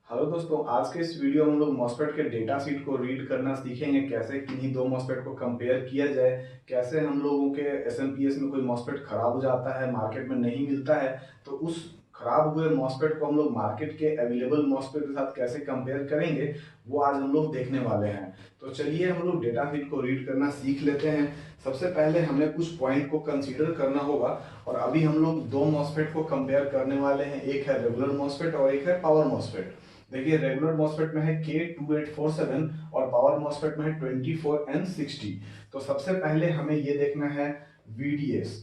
Hello दोस्तों, आज के इस वीडियो में हम लोग मॉस्फेट के डेटा शीट को रीड करना सीखेंगे। कैसे किन्हीं दो मॉस्फेट को कंपेयर किया जाए, कैसे हम लोगों के एसएमपीएस में कोई मॉस्फेट खराब हो जाता है, मार्केट में नहीं मिलता है, तो उस खराब हुए मॉस्फेट को हम लोग मार्केट के अवेलेबल मॉस्फेट के साथ कैसे कंपेयर करेंगे, वो आज हम लोग देखने वाले हैं। तो चलिए हम लोग डेटा शीट को रीड करना सीख लेते हैं। सबसे पहले हमें कुछ पॉइंट को कंसीडर करना होगा, और अभी हम लोग दो मॉस्फेट को कंपेयर करने वाले हैं। एक है रेगुलर मॉस्फेट और एक है पावर मॉस्फेट। देखिए, रेगुलर मॉस्फेट में है K2847 और पावर मॉस्फेट में है 24N60। तो सबसे पहले हमें ये देखना है VDS।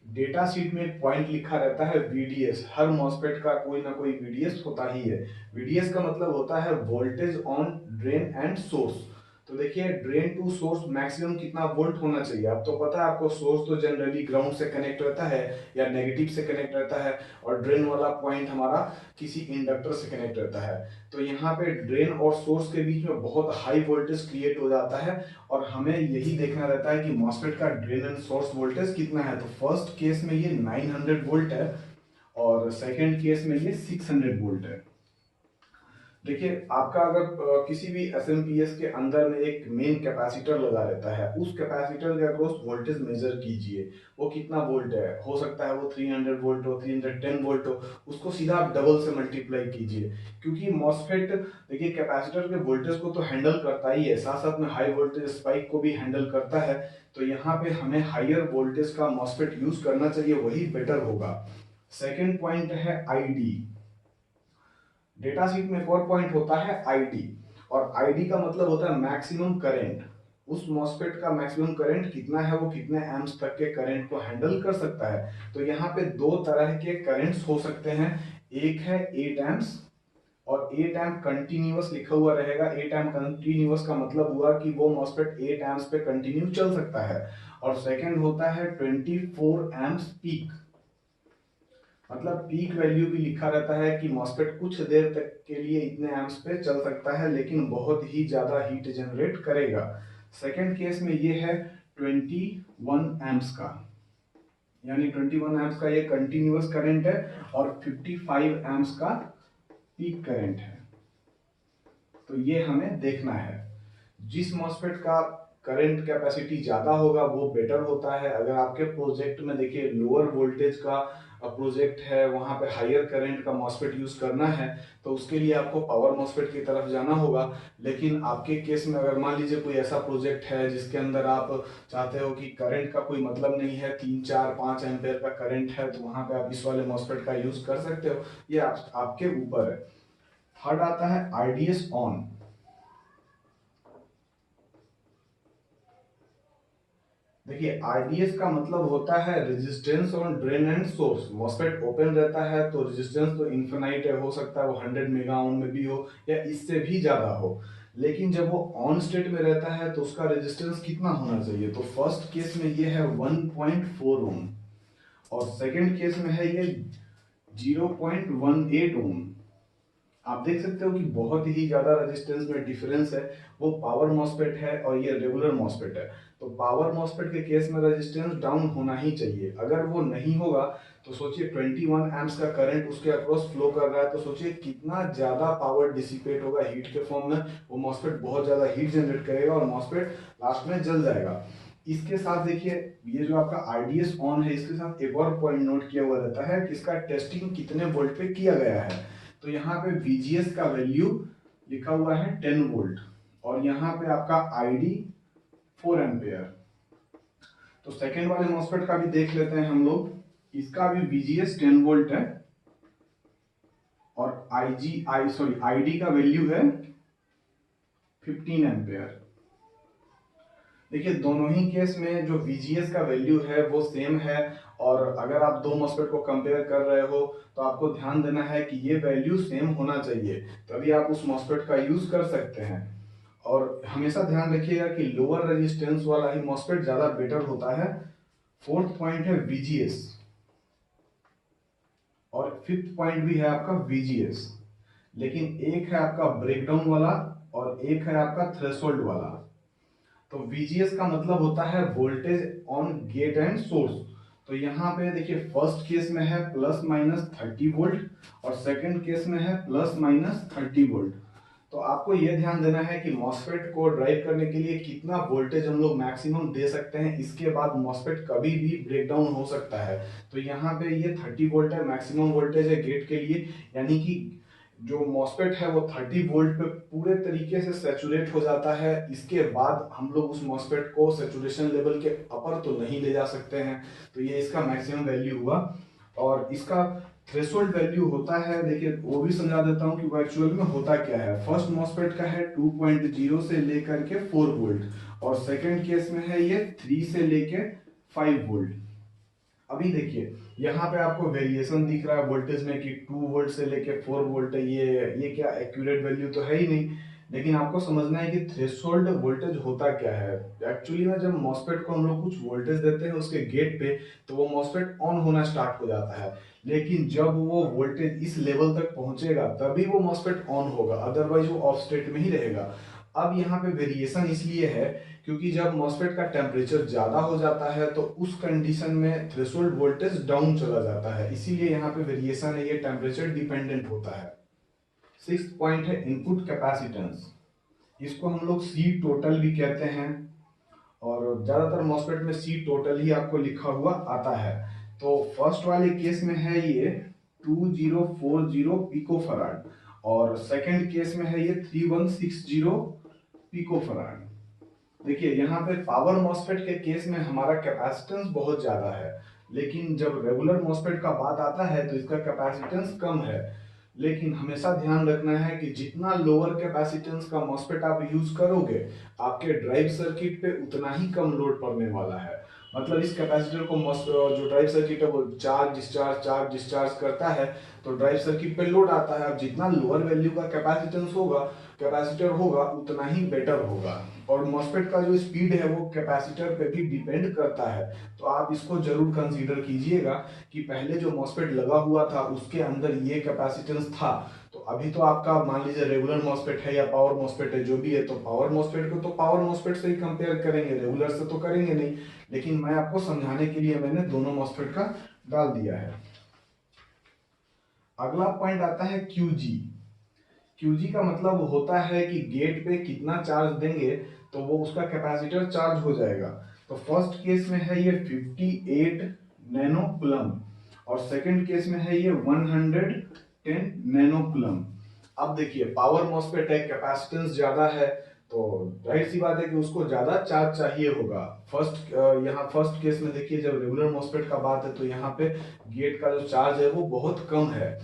डेटा शीट में एक पॉइंट लिखा रहता है VDS। हर मॉस्फेट का कोई ना कोई VDS होता ही है। VDS का मतलब होता है voltage on drain and source. तो देखिए, ड्रेन टू सोर्स मैक्सिमम कितना वोल्ट होना चाहिए। अब तो पता है आपको, सोर्स तो जनरली ग्राउंड से कनेक्ट रहता है या नेगेटिव से कनेक्ट रहता है, और ड्रेन वाला पॉइंट हमारा किसी इंडक्टर से कनेक्ट रहता है। तो यहाँ पे ड्रेन और सोर्स के बीच में बहुत हाई वोल्टेज क्रिएट हो जाता है, और हमें यही देखना रहता है कि मॉस्फेट का ड्रेन एंड सोर्स वोल्टेज कितना है। तो फर्स्ट केस में ये 900 वोल्ट है, और सेकेंड केस में ये 600 वोल्ट है। देखिए, आपका अगर किसी भी एसएमपीएस के अंदर में एक मेन कैपेसिटर लगा रहता है, उस कैपेसिटर के अक्रॉस वोल्टेज मेजर कीजिए। वो कितना वोल्ट है, हो सकता है वो 300 वोल्ट हो, 310 वोल्ट हो। उसको सीधा आप डबल से मल्टीप्लाई कीजिए, क्योंकि मॉसफेट देखिए कैपेसिटर के वोल्टेज को तो हैंडल करता ही है, साथ साथ में हाई वोल्टेज स्पाइक को भी हैंडल करता है। तो यहाँ पे हमें हायर वोल्टेज का मॉसफेट यूज करना चाहिए, वही बेटर होगा। सेकेंड पॉइंट है आईडी। डेटा शीट में एक और पॉइंट होता है आईडी, और आईडी का मतलब होता है मैक्सिमम करंट। उस मॉसफेट का मैक्सिमम करंट कितना है, वो कितने एम्प्स तक के करंट को हैंडल कर सकता है। तो यहाँ पे दो तरह के करंट्स हो सकते हैं। एक है 8 एम्प्स, और 8 एम्प कंटिन्यूअस लिखा हुआ रहेगा। 8 एम्प कंटिन्यूअस का मतलब हुआ कि वो मॉसफेट 8 एम्प्स पे कंटिन्यू चल सकता है। और सेकंड होता है 24 एम्प्स पीक। मतलब पीक वैल्यू भी लिखा रहता है कि मॉसफेट कुछ देर तक के लिए इतने एम्प्स पे चल सकता है, लेकिन बहुत ही ज्यादा हीट जनरेट करेगा। सेकेंड केस में ये है 21 एम्प्स का, यानी 21 एम्प्स का ये कंटिन्यूअस करंट है, और 55 एम्प्स का पीक करंट है। तो ये हमें देखना है। जिस मॉसफेट का करंट कैपेसिटी ज्यादा होगा वो बेटर होता है। अगर आपके प्रोजेक्ट में देखिए लोअर वोल्टेज का प्रोजेक्ट है, वहां पे हायर करंट का मॉसफेट यूज करना है, तो उसके लिए आपको पावर मॉसफेट की तरफ जाना होगा। लेकिन आपके केस में अगर मान लीजिए कोई ऐसा प्रोजेक्ट है जिसके अंदर आप चाहते हो कि करंट का कोई मतलब नहीं है, 3 4 5 एम्पेयर का करंट है, तो वहां पे आप इस वाले मॉसफेट का यूज कर सकते हो। ये आपके ऊपर है। थर्ड आता है आरडीएस ऑन। देखिए, आरडीएस का मतलब होता है resistance on drain and source. MOSFET open रहता है तो रेजिस्टेंस तो इन्फिनाइट है, हो सकता है वो 100 मेगा ओम में भी हो या इससे भी ज्यादा हो। लेकिन जब वो ऑन स्टेट में रहता है तो उसका रेजिस्टेंस कितना होना चाहिए। तो फर्स्ट केस में ये है 1.4 ओम, और सेकंड केस में है ये 0.18 ओम। आप देख सकते हो कि बहुत ही ज्यादा रेजिस्टेंस में डिफरेंस है। वो पावर मॉसफेट है और ये रेगुलर मॉसफेट है। तो पावर मॉसफेट के केस में रेजिस्टेंस डाउन होना ही चाहिए। अगर वो नहीं होगा तो सोचिए 21 एम्प्स का करंट उसके अक्रॉस फ्लो कर रहा है, तो सोचिए कितना ज्यादा पावर डिसिपेट होगा हीट के फॉर्म में। वो मॉसफेट बहुत ज्यादा हीट जनरेट करेगा और मॉसफेट लास्ट में जल जाएगा। इसके साथ देखिए, ये जो आपका आरडीएस ऑन है, इसके साथ एक और पॉइंट नोट किया हुआ रहता है कि इसका टेस्टिंग कितने वोल्ट पे किया गया है। तो यहाँ पे VGS का वैल्यू लिखा हुआ है 10 वोल्ट, और यहाँ पे आपका ID 4 एम्पेयर। तो सेकेंड वाले मॉसफेट का भी देख लेते हैं हम लोग। इसका भी VGS 10 वोल्ट है, और ID का वैल्यू है 15 एम्पेयर। देखिए, दोनों ही केस में जो VGS का वैल्यू है वो सेम है, और अगर आप दो मॉसफेट को कंपेयर कर रहे हो तो आपको ध्यान देना है कि ये वैल्यू सेम होना चाहिए, तभी आप उस मॉसफेट का यूज कर सकते हैं। और हमेशा ध्यान रखिएगा कि लोअर रेजिस्टेंस वाला ही मॉसफेट ज्यादा बेटर होता है। फोर्थ पॉइंट है VGS, और फिफ्थ पॉइंट भी है आपका VGS। लेकिन एक है आपका ब्रेकडाउन वाला, और एक है आपका थ्रेशोल्ड वाला। तो VGS का मतलब होता है voltage on gate and source. तो तो यहाँ पे देखिए फर्स्ट केस में है ±30 वोल्ट और सेकंड केस में है ±30 वोल्ट। तो आपको यह ध्यान देना है कि मॉसफेट को ड्राइव करने के लिए कितना वोल्टेज हम लोग मैक्सिमम दे सकते हैं, इसके बाद मॉसफेट कभी भी ब्रेकडाउन हो सकता है। तो यहाँ पे ये 30 वोल्ट है, मैक्सिमम वोल्टेज है गेट के लिए, यानी कि जो मॉसफेट है वो 30 वोल्ट पे पूरे तरीके से सैचुरेट हो जाता है। इसके बाद हम लोग उस मॉसफेट को सैचुरेशन लेवल के अपर तो नहीं ले जा सकते हैं। तो ये इसका मैक्सिमम वैल्यू हुआ। और इसका थ्रेशोल्ड वैल्यू होता है, देखिए वो भी समझा देता हूँ कि वो एक्चुअल में होता क्या है। फर्स्ट मॉसफेट का है 2.0 से लेकर के 4 वोल्ट और सेकंड केस में है ये 3 से लेके 5 वोल्ट। अभी देखिए यहाँ पे आपको वेरिएशन दिख रहा है वोल्टेज में कि 2 वोल्ट से लेके 4 वोल्ट है। ये क्या एक्यूरेट वैल्यू तो है ही नहीं, लेकिन आपको समझना है कि थ्रेशोल्ड वोल्टेज होता क्या है। एक्चुअली में जब मॉसफेट को हम लोग कुछ वोल्टेज देते हैं उसके गेट पे, तो वो मॉसफेट ऑन होना स्टार्ट हो जाता है। लेकिन जब वो वोल्टेज इस लेवल तक पहुंचेगा तभी वो मॉसफेट ऑन होगा, अदरवाइज वो ऑफ स्टेट में ही रहेगा। अब यहाँ पे वेरिएशन इसलिए है क्योंकि जब मॉसफेट का टेम्परेचर ज्यादा हो जाता है तो उस कंडीशन में थ्रेशोल्ड वोल्टेज डाउन चला जाता है, इसीलिए यहाँ पे वेरिएशन है, ये टेम्परेचर डिपेंडेंट होता है। 6th पॉइंट है इनपुट कैपेसिटेंस। इसको हम लोग सी टोटल भी कहते हैं और ज्यादातर मॉसफेट में सी टोटल ही आपको लिखा हुआ आता है। तो फर्स्ट वाले केस में है ये 2040 पिकोफराड और सेकंड केस में है ये 3160 पिकोफराड। देखिए यहाँ पे पावर मॉसफेट के केस में हमारा कैपेसिटेंस बहुत ज्यादा है, लेकिन जब रेगुलर मॉसफेट का बात आता है तो इसका कैपेसिटेंस कम है। लेकिन हमेशा ध्यान रखना है कि जितना लोअर कैपेसिटेंस का मॉसफेट आप यूज करोगे, आपके ड्राइव सर्किट पे उतना ही कम लोड पड़ने वाला है। मतलब इस कैपेसिटर को जो ड्राइव सर्किट है वो चार्ज डिस्चार्ज करता है, तो ड्राइव सर्किट पे लोड आता है। अब जितना लोअर वैल्यू का कैपेसिटर होगा उतना ही बेटर होगा। और मॉसफेट का जो स्पीड है वो कैपेसिटर पे भी डिपेंड करता है। तो आप इसको जरूर कंसीडर कीजिएगा कि पहले जो मॉसफेट लगा हुआ था उसके अंदर ये कैपेसिटेंस था, तो अभी तो आपका मान लीजिए रेगुलर मॉसफेट है या पावर मॉसफेट है, जो भी है, तो पावर मॉसफेट को तो पावर मॉसफेट से ही कंपेयर करेंगे, रेगुलर से तो करेंगे नहीं। लेकिन मैं आपको समझाने के लिए मैंने दोनों मॉसफेट का डाल दिया है। अगला पॉइंट आता है क्यूजी। क्यूजी का मतलब होता है कि गेट पे कितना चार्ज देंगे तो वो उसका कैपेसिटर चार्ज हो जाएगा। तो फर्स्ट केस में है ये 58 नैनो कूलम और सेकंड केस में है ये 110 नैनो कूलम। अब देखिए पावर मॉसफेट है, कैपेसिटेंस ज्यादा है, तो जाहिर सी बात है कि उसको ज्यादा चार्ज चाहिए होगा। यहाँ फर्स्ट केस में देखिए जब रेगुलर मॉसफेट का बात है तो यहाँ पे गेट का जो चार्ज है वो बहुत कम है।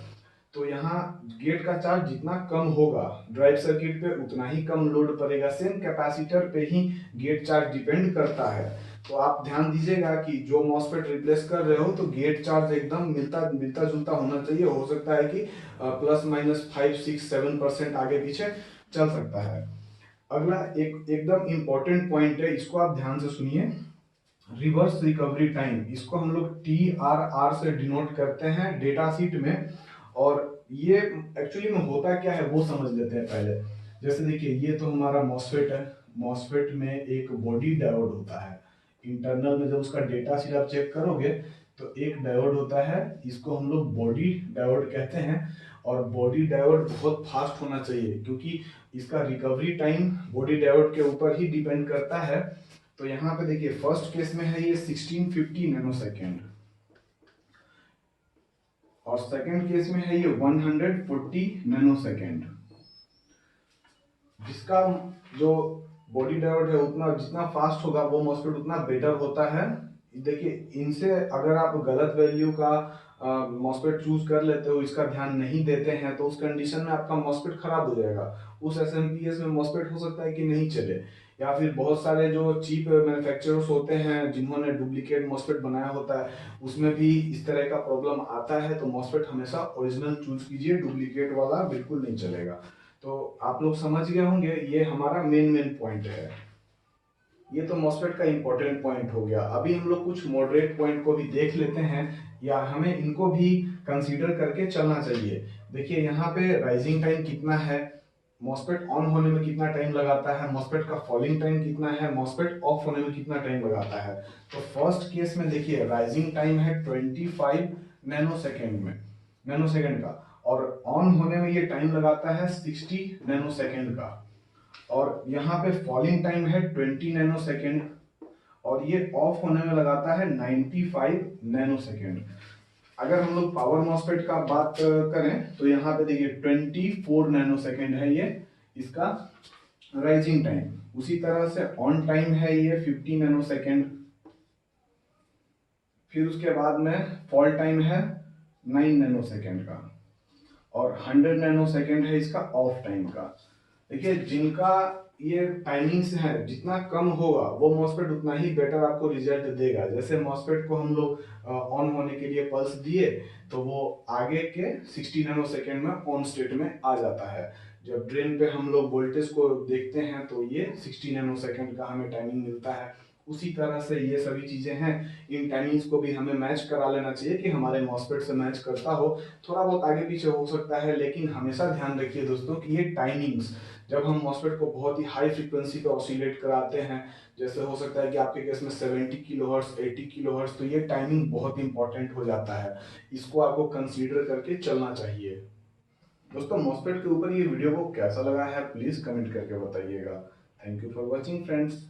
तो यहाँ गेट का चार्ज जितना कम होगा ड्राइव सर्किट पे उतना ही कम लोड पड़ेगा। सेम कैपेसिटर पे ही गेट चार्ज डिपेंड करता है। तो आप ध्यान दीजिएगा कि जो मॉसफेट रिप्लेस कर रहे हो तो गेट चार्ज एकदम मिलता जुलता होना चाहिए। हो सकता है कि ±5, 6, 7% आगे पीछे चल सकता है। अगला एकदम इंपॉर्टेंट पॉइंट है, इसको आप ध्यान से सुनिए। रिवर्स रिकवरी टाइम, इसको हम लोग TRR से डिनोट करते हैं डेटा शीट में। और ये एक्चुअली में होता क्या है वो समझ लेते हैं पहले। जैसे देखिए ये तो हमारा मॉसफेट है, मॉसफेट में एक बॉडी डायोड होता है। इंटरनल में जब उसका डेटा शीट आप चेक करोगे तो एक डायोड होता है, इसको हम लोग बॉडी डायोड कहते हैं। और बॉडी डायोड बहुत फास्ट होना चाहिए क्योंकि इसका रिकवरी टाइम बॉडी डायोड के ऊपर ही डिपेंड करता है। तो यहाँ पे देखिए फर्स्ट केस में है ये 1650 नैनो सेकेंड और सेकंड केस में है ये 140 नैनो सेकेंड। जिसका जो बॉडी डायोड है उतना जितना फास्ट होगा वो मॉसफेट उतना बेटर होता है। देखिए इनसे अगर आप गलत वैल्यू का मॉसफेट चूज कर लेते हो, इसका ध्यान नहीं देते हैं, तो उस कंडीशन में आपका मॉसफेट खराब हो जाएगा। उस एसएमपीएस में मॉसफेट हो सकता है कि नहीं चले, या फिर बहुत सारे जो चीप मैन्युफैक्चरर्स होते हैं जिन्होंने डुप्लीकेट मॉसफेट बनाया होता है उसमें भी इस तरह का प्रॉब्लम आता है। तो मॉसफेट हमेशा ओरिजिनल चूज कीजिए, डुप्लीकेट वाला बिल्कुल नहीं चलेगा। तो आप लोग समझ गए होंगे, ये हमारा मेन पॉइंट है। ये तो मॉसफेट का इंपॉर्टेंट पॉइंट हो गया। अभी हम लोग कुछ मॉडरेट पॉइंट को भी देख लेते हैं, या हमें इनको भी कंसीडर करके चलना चाहिए। देखिए यहाँ पे राइजिंग टाइम कितना है, मॉसफेट ऑन होने में कितना टाइम लगाता है, मॉसफेट का फॉलिंग टाइम कितना है, मॉसफेट ऑफ होने में कितना टाइम लगाता है। तो फर्स्ट केस में देखिए राइजिंग टाइम है 25 नैनोसेकेंड में, नैनोसेकेंड का, और ऑन होने में ये टाइम लगाता है 60 नैनोसेकेंड का, और यहाँ पे फॉलिंग टाइम है 20 नैनोसेकेंड, और ये ऑफ होने में लगाता है 95 नैनोसेकेंड। अगर हम लोग पावर मॉसफेट का बात करें तो यहाँ पे देखिए 24 नैनोसेकेंड है ये इसका राइजिंग टाइम। उसी तरह से ऑन टाइम है ये 50 नैनोसेकेंड। फिर उसके बाद में फॉल टाइम है 9 नैनोसेकेंड का, और 100 नैनोसेकेंड है इसका ऑफ टाइम का। देखिए जिनका ये टाइमिंग्स है जितना कम होगा वो मॉसफेट उतना ही बेटर आपको रिजल्ट देगा। जैसे मॉसफेट को हम लोग ऑन होने के लिए पल्स दिए तो वो आगे के 60 नैनोसेकेंड में ऑन स्टेट में आ जाता है। जब ड्रेन पे हम लोग वोल्टेज को देखते हैं तो ये 60 नैनोसेकेंड का हमें टाइमिंग मिलता है। उसी तरह से ये सभी चीजें हैं, इन टाइमिंग्स को भी हमें मैच करा लेना चाहिए कि हमारे मॉसफेट से मैच करता हो। थोड़ा बहुत आगे पीछे हो सकता है, लेकिन हमेशा ध्यान रखिए दोस्तों कि ये टाइमिंग्स जब हम मॉसफेट को बहुत ही हाई फ्रीक्वेंसी पे ऑसिलेट कराते हैं, जैसे हो सकता है कि आपके केस में 70 किलोहर्ट्ज 80 किलोहर्ट्ज, तो ये टाइमिंग बहुत इंपॉर्टेंट हो जाता है। इसको आपको कंसीडर करके चलना चाहिए। दोस्तों मॉसफेट के ऊपर ये वीडियो को कैसा लगा है प्लीज कमेंट करके बताइएगा। Thank you for watching friends.